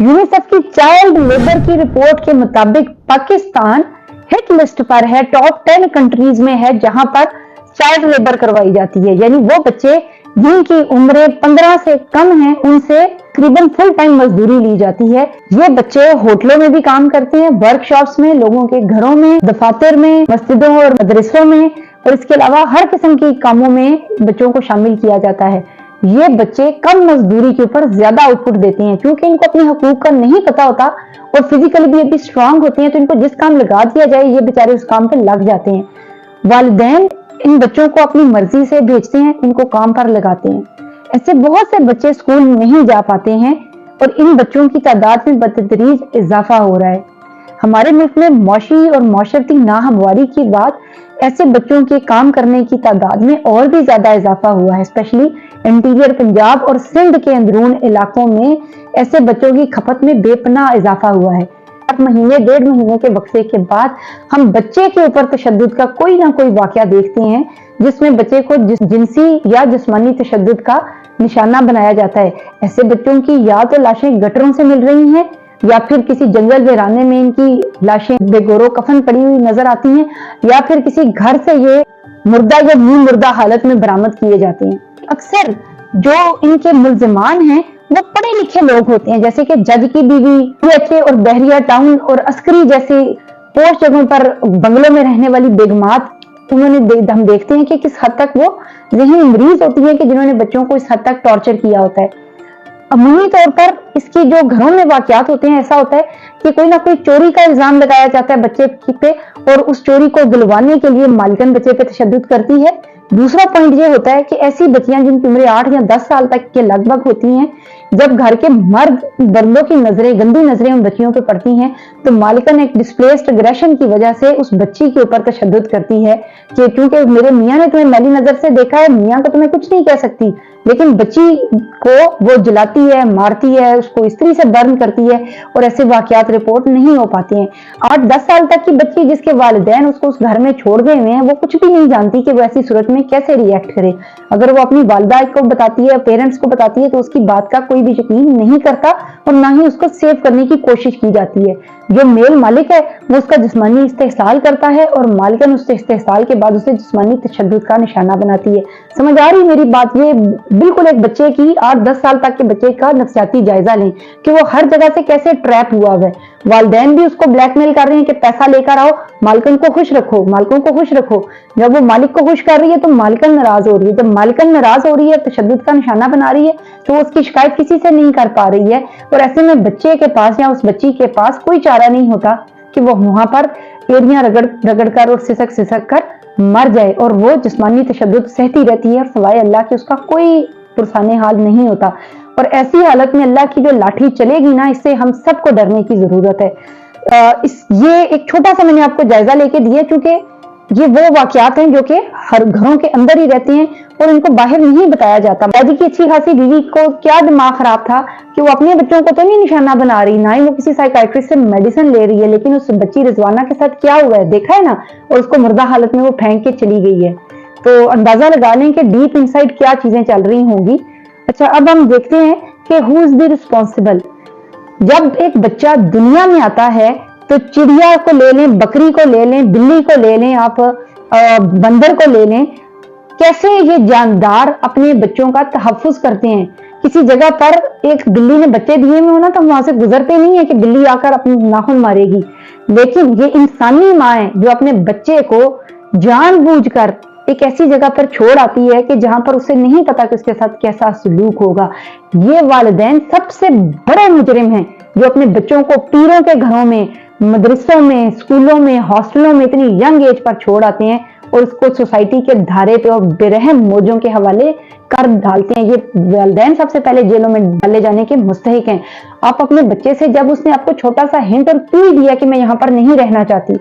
UNICEF की child labour की report के मुताबिक पाकिस्तान हिट लिस्ट पर है, टॉप 10 कंट्रीज में है जहां पर चाइल्ड लेबर करवाई जाती है। यानी वो बच्चे जिनकी उम्रें 15 से कम हैं उनसे तकरीबन फुल टाइम मजदूरी ली जाती है। ये बच्चे होटलों में भी काम करते हैं, वर्कशॉप्स में, लोगों के घरों में, दफातर में, मस्जिदों और मदरसों में, और इसके अलावा हर किस्म के कामों में बच्चों को शामिल किया जाता है। ये बच्चे कम मजदूरी के ऊपर ज्यादा आउटपुट देते हैं क्योंकि इनको अपने हकूक का नहीं पता होता और फिजिकली भी अभी स्ट्रांग होते हैं, तो इनको जिस काम लगा दिया जाए ये बेचारे उस काम पे लग जाते हैं। वालिदैन इन बच्चों को अपनी मर्जी से भेजते हैं, इनको काम पर लगाते हैं। ऐसे बहुत से बच्चे स्कूल नहीं जा पाते हैं और इन बच्चों की तादाद में बतदरीज इजाफा हो रहा है। हमारे मुल्क में मौशी और मौशरती नाहमवारी की बात ऐसे बच्चों के काम करने की तादाद में और भी ज्यादा इजाफा हुआ है। स्पेशली इंटीरियर पंजाब और सिंध के अंदरून इलाकों में ऐसे बच्चों की खपत में बेपनाह इजाफा हुआ है। 8 महीने 1.5 महीने के वक्फे के बाद हम बच्चे के ऊपर तशद्दुद का कोई ना कोई वाकया देखते हैं जिसमें बच्चे को जिनसी या जिस्मानी तशद्दुद का निशाना बनाया जाता है। ऐसे बच्चों की या तो लाशें गटरों से मिल रही हैं या फिर किसी जंगल वीराने में इनकी लाशें बेगोरो कफन पड़ी हुई नजर आती हैं, या फिर किसी घर से ये मुर्दा या नीम मुर्दा हालत में बरामद किए जाते हैं। अक्सर जो इनके मुल्जिमान हैं वो पढ़े लिखे लोग होते हैं, जैसे कि जज की बीवी, पीएचए और बहरिया टाउन और अस्करी जैसी पोस्ट जगहों पर बंगलों में रहने वाली बेगमात। हम देखते हैं कि किस हद तक वो ज़हनी मरीज होती है कि जिन्होंने बच्चों को इस हद तक टॉर्चर किया होता है। अमूमी तौर पर इसकी जो घरों में वाकयात होते हैं, ऐसा होता है कि कोई ना कोई चोरी का इल्जाम लगाया जाता है बच्चे पे और उस चोरी को गिलवाने के लिए मालिकन बच्चे पे तशद्दुद करती है। दूसरा पॉइंट ये होता है कि ऐसी बच्चियां जिनकी उम्र 8 या 10 साल तक के लगभग होती हैं, जब घर के मर्द बंदों की नजरें, गंदी नजरें उन बच्चियों पे पड़ती हैं तो मालिकन एक डिस्प्लेस्ड एग्रेशन की वजह से उस बच्ची के ऊपर तशद्दुद करती है कि क्योंकि मेरे मियाँ ने तुम्हें मैली नजर से देखा है, मियाँ को तुम्हें कुछ नहीं कह सकती, लेकिन बच्ची को वो जलाती है, मारती है, उसको इस्त्री से बर्न करती है और ऐसे वाकयात रिपोर्ट नहीं हो पाते हैं। 8-10 साल तक की बच्ची जिसके वालिदैन उसको उस घर में छोड़ गए हुए हैं, वो कुछ भी नहीं जानती कि वो ऐसी सूरत में कैसे रिएक्ट करे। अगर वो अपनी वालिदा को बताती है, पेरेंट्स को बताती है, तो उसकी बात का कोई भी यकीन नहीं करता और ना ही उसको सेव करने की कोशिश की जाती है। जो मेल मालिक है वो उसका जिस्मानी इस्तेहसाल करता है और मालिकन उस इस्तेहसाल के बाद उसे जिस्मानी तशद्दुद का निशाना बनाती है। समझ आ रही मेरी बात? ये बिल्कुल एक बच्चे की 8-10 साल तक के बच्चे का नफ्सियाती जायजा लें कि वो हर जगह से कैसे ट्रैप हुआ है। वालिदैन भी उसको ब्लैकमेल कर रहे हैं कि पैसा लेकर आओ, मालिकन को खुश रखो, मालिकों को खुश रखो। जब वो मालिक को खुश कर रही है तो मालिकन नाराज हो रही है। जब मालिकन नाराज हो रही है, तशद्दुद का निशाना बना रही है, तो उसकी शिकायत किसी से नहीं कर पा रही है और ऐसे में बच्चे के पास या उस बच्ची के पास कोई चारा नहीं होता कि वो वहां पर एड़ियां रगड़ कर और सिसक कर मर जाए और वो जिस्मानी तशद्दुद सहती रहती है और सवाए अल्लाह की उसका कोई पुरसाने हाल नहीं होता। और ऐसी हालत में अल्लाह की जो लाठी चलेगी ना, इससे हम सबको डरने की जरूरत है। ये एक छोटा सा मैंने आपको जायजा लेके दिया क्योंकि ये वो वाकयात हैं जो कि हर घरों के अंदर ही रहते हैं और इनको बाहर नहीं बताया जाता। दादी की अच्छी खासी बीवी को क्या दिमाग खराब था कि वो अपने बच्चों को तो नहीं निशाना बना रही, ना ही वो किसी साइकाइट्रिस्ट से मेडिसिन ले रही है, लेकिन उस बच्ची रिजवाना के साथ क्या हुआ है देखा है ना, और उसको मुर्दा हालत में वो फेंक के चली गई है। तो अंदाजा लगा लें कि डीप इनसाइड क्या चीजें चल रही होंगी। अच्छा, अब हम देखते हैं कि हु इज द रिस्पॉन्सिबल। जब एक बच्चा दुनिया में आता है तो चिड़िया को ले लें, बकरी को ले लें, बिल्ली को ले लें, आप बंदर को ले लें, कैसे ये जानदार अपने बच्चों का तहफ्फुज करते हैं। किसी जगह पर एक बिल्ली ने बच्चे दिए हुए हो ना, तो वहां से गुजरते नहीं है कि बिल्ली आकर अपने नाखून मारेगी, लेकिन ये इंसानी माँ है जो अपने बच्चे को जानबूझकर एक ऐसी जगह पर छोड़ आती है कि जहां पर उसे नहीं पता कि उसके साथ कैसा सलूक होगा। ये वालिदैन सबसे बड़े मुजरिम हैं जो अपने बच्चों को पीरों के घरों में, मदरसों में, स्कूलों में, हॉस्टलों में इतनी यंग एज पर छोड़ आते हैं और उसको सोसाइटी के धारे पे और बेरहम मौजों के हवाले कर डालते हैं। ये वालिदैन सबसे पहले जेलों में डाले जाने के मुस्तहिक हैं। आप अपने बच्चे से, जब उसने आपको छोटा सा हिंट और क्लू दिया कि मैं यहाँ पर नहीं रहना चाहती,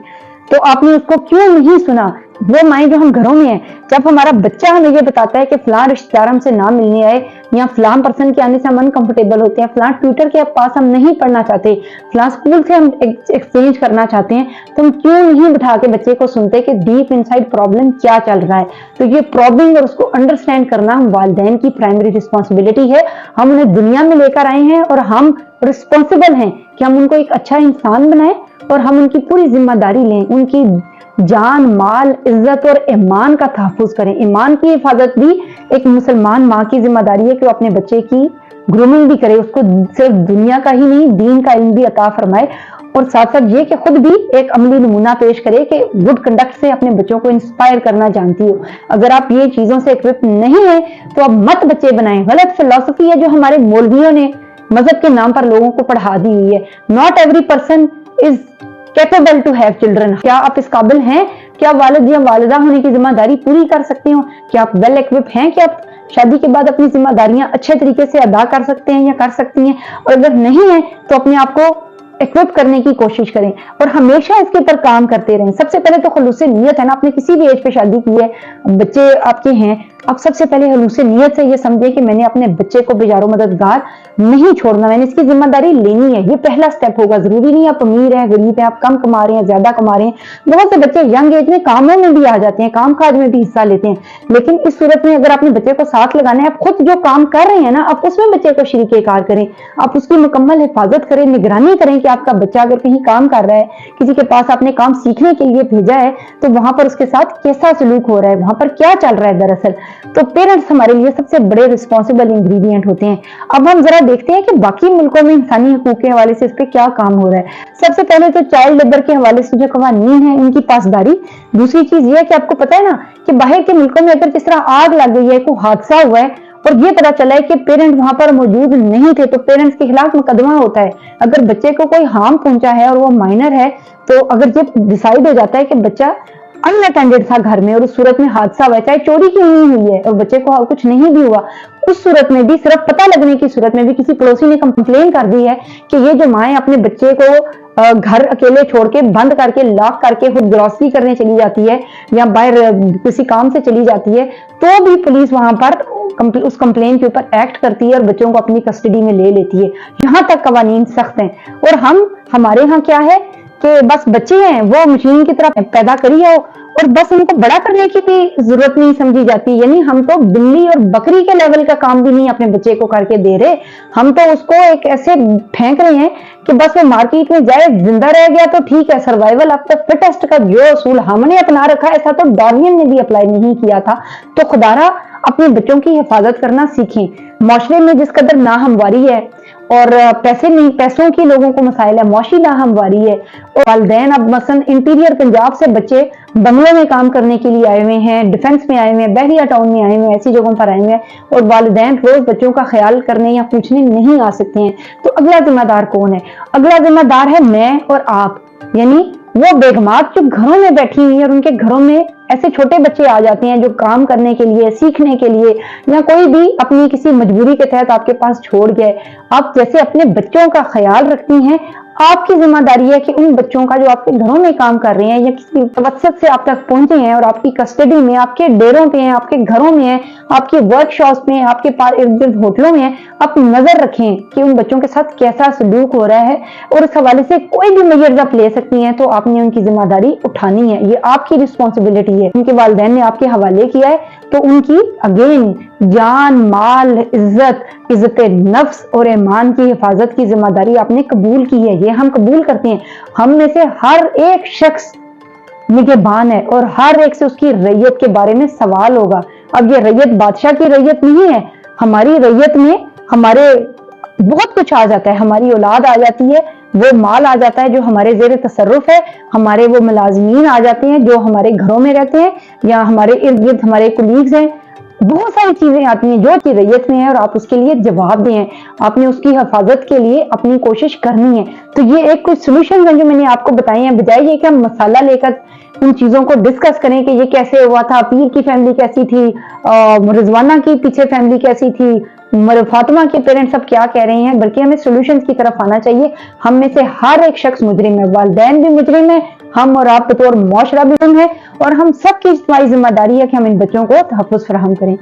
तो आपने उसको क्यों नहीं सुना? वो माएँ जो हम घरों में हैं, जब हमारा बच्चा हमें ये बताता है कि फलां रिश्तेदार हमसे ना मिलने आए, या फलां पर्सन के आने से हम अनकंफर्टेबल होते हैं, फलां ट्यूटर के पास हम नहीं पढ़ना चाहते, फलां स्कूल से हम एक्सचेंज करना चाहते हैं, तो हम क्यों नहीं बिठा के बच्चे को सुनते कि डीप इनसाइड प्रॉब्लम क्या चल रहा है? तो ये प्रॉब्लम और उसको अंडरस्टैंड करना हम वालिदैन की प्राइमरी रिस्पॉन्सिबिलिटी है। हम उन्हें दुनिया में लेकर आए हैं और हम रिस्पॉन्सिबल हैं कि हम उनको एक अच्छा इंसान बनाएं और हम उनकी पूरी जिम्मेदारी लें, उनकी जान, माल, इज्जत और ईमान का तहफ्फुज करें। ईमान की हिफाजत भी एक मुसलमान माँ की जिम्मेदारी है कि वो अपने बच्चे की ग्रूमिंग भी करे, उसको सिर्फ दुनिया का ही नहीं दीन का इल्म भी अता फरमाए, और साथ साथ ये कि खुद भी एक अमली नमूना पेश करे कि गुड कंडक्ट से अपने बच्चों को इंस्पायर करना जानती हो। अगर आप ये चीजों से इक्विप नहीं है तो आप मत बच्चे बनाएं। गलत फिलॉसफी है जो हमारे मौलवियों ने मजहब के नाम पर लोगों को पढ़ा दी हुई है। Not every person is capable to have children. क्या आप इस काबिल हैं? क्या वालिद या वालिदा होने की जिम्मेदारी पूरी कर सकते हो? क्या आप वेल इक्विप हैं कि आप शादी के बाद अपनी जिम्मेदारियां अच्छे तरीके से अदा कर सकते हैं या कर सकती हैं? और अगर नहीं है तो अपने आप को इक्विप करने की कोशिश करें और हमेशा इसके ऊपर काम करते रहें। सबसे पहले तो खुलूस नियत है ना, आपने किसी भी एज पे शादी की है, बच्चे आपके हैं, आप सबसे पहले खुलूस नियत से ये समझे कि मैंने अपने बच्चे को बेजारो मददगार नहीं छोड़ना, मैंने इसकी जिम्मेदारी लेनी है। ये पहला स्टेप होगा। जरूरी नहीं आप अमीर हैं, गरीब हैं, आप कम कमा रहे हैं, ज्यादा कमा रहे हैं। बहुत से बच्चे यंग एज में कामों में भी आ जाते हैं, काम काज में भी हिस्सा लेते हैं, लेकिन इस सूरत में अगर अपने बच्चे को साथ लगाना है, आप खुद जो काम कर रहे हैं ना, आप उसमें बच्चे को शरीके कार करें, आप उसकी मुकम्मल हिफाजत करें, निगरानी करें कि आपका बच्चा अगर कहीं काम कर रहा है, किसी के पास आपने काम सीखने के लिए भेजा है, तो वहां पर उसके साथ कैसा सलूक हो रहा है, वहां पर क्या चल रहा है दरअसल। तो पेरेंट्स हमारे लिए सबसे बड़े रिस्पॉन्सिबल इंग्रेडिएंट होते हैं। अब हम जरा देखते हैं कि बाकी मुल्कों में इंसानी हकूक के हवाले से इस पे क्या काम हो रहा है। सबसे पहले तो चाइल्ड लेबर के हवाले से जो कवानीन है उनकी पासदारी। दूसरी चीज ये है कि आपको पता है ना कि बाहर के मुल्कों में अगर जिस तरह आग लग गई है, कोई हादसा हुआ है और ये पता चला है कि पेरेंट वहां पर मौजूद नहीं थे, तो पेरेंट्स के खिलाफ मुकदमा होता है। अगर बच्चे को कोई हार्म पहुंचा है और वो माइनर है, तो अगर जब डिसाइड हो जाता है कि बच्चा अनअटेंडेड था घर में और उस सूरत में हादसा हुआ, चाहे चोरी क्यों नहीं हुई है और बच्चे को कुछ नहीं भी हुआ, उस सूरत में भी सिर्फ पता लगने की सूरत में भी किसी पड़ोसी ने कंप्लेन कर दी है कि ये जो माएँ अपने बच्चे को घर अकेले छोड़ के बंद करके लॉक करके खुद ग्रोसरी करने चली जाती है या बाहर किसी काम से चली जाती है, तो भी पुलिस वहां पर उस कंप्लेन के ऊपर एक्ट करती है और बच्चों को अपनी कस्टडी में ले लेती है। यहाँ तक कवानीन सख्त हैं। और हमारे यहाँ क्या है कि बस बच्चे हैं वो मशीन की तरह पैदा करी है और बस उनको बड़ा करने की भी जरूरत नहीं समझी जाती। यानी हम तो बिल्ली और बकरी के लेवल का काम भी नहीं अपने बच्चे को करके दे रहे, हम तो उसको एक ऐसे फेंक रहे हैं कि बस वो मार्केट में जाए, जिंदा रह गया तो ठीक है, सर्वाइवल ऑफ द फिटेस्ट का जो असूल हमने अपना रखा है, ऐसा तो डार्विन ने भी अप्लाई नहीं किया था। तो खुदारा अपने बच्चों की हिफाजत करना सीखें। माशरे में जिस कदर नाहमवारी है और पैसों की लोगों को मसाइल है, मौशी नाहमवारी है, और वालिदैन अब मसलन इंटीरियर पंजाब से बच्चे बंगलों में काम करने के लिए आए हुए हैं, डिफेंस में आए हुए हैं, बहरिया टाउन में आए हुए हैं, ऐसी जगहों पर आए हुए हैं, और वालिदैन रोज बच्चों का ख्याल करने या पूछने नहीं आ सकते हैं। तो अगला जिम्मेदार कौन है? अगला जिम्मेदार है मैं और आप, यानी वो बेगमात जो घरों में बैठी हुई है और उनके घरों में ऐसे छोटे बच्चे आ जाते हैं जो काम करने के लिए, सीखने के लिए, या कोई भी अपनी किसी मजबूरी के तहत आपके पास छोड़ गए। आप जैसे अपने बच्चों का ख्याल रखती हैं, आपकी जिम्मेदारी है कि उन बच्चों का जो आपके घरों में काम कर रहे हैं या किसी तवज्जुह से आप तक पहुंचे हैं और आपकी कस्टडी में, आपके डेरों पे हैं, आपके घरों में हैं, आपके वर्कशॉप में, आपके पास इर्द गिर्द होटलों में हैं, आप नजर रखें कि उन बच्चों के साथ कैसा सलूक हो रहा है। और इस हवाले से कोई भी मेजर्स आप ले सकती हैं तो आपने उनकी जिम्मेदारी उठानी है, ये आपकी रिस्पॉन्सिबिलिटी है। उनके वालिदैन ने आपके हवाले किया है तो उनकी अगेन जान, माल, इज्जत नफ्स और ईमान की हिफाजत की जिम्मेदारी आपने कबूल की है। ये हम कबूल करते हैं। हम में से हर एक शख्स निगहबान है और हर एक से उसकी रैयत के बारे में सवाल होगा। अब ये रैयत बादशाह की रैयत नहीं है, हमारी रैयत में हमारे बहुत कुछ आ जाता है, हमारी औलाद आ जाती है, वो माल आ जाता है जो हमारे जेर तसर्रुफ है, हमारे वो मुलाजमीन आ जाते हैं जो हमारे घरों में रहते हैं या हमारे इर्द गिर्द हमारे कुलीग्स हैं, बहुत सारी चीजें आती हैं जो कि रैयत में है और आप उसके लिए जवाब दें, आपने उसकी हिफाजत के लिए अपनी कोशिश करनी है। तो ये एक कुछ सोल्यूशन है जो मैंने आपको बताए हैं, बजाय ये कि हम मसाला लेकर उन चीजों को डिस्कस करें कि ये कैसे हुआ था, पीर की फैमिली कैसी थी, रिजवाना की पीछे फैमिली कैसी थी, फातिमा के पेरेंट्स सब क्या कह रहे हैं, बल्कि हमें सॉल्यूशंस की तरफ आना चाहिए। हम में से हर एक शख्स मुजरिम है, वालिदैन भी मुजरिम है, ہم اور آپ بطور معاشرہ بھی ہے اور ہم سب کی اجتماعی ذمہ داری ہے کہ ہم ان بچوں کو تحفظ فراہم کریں۔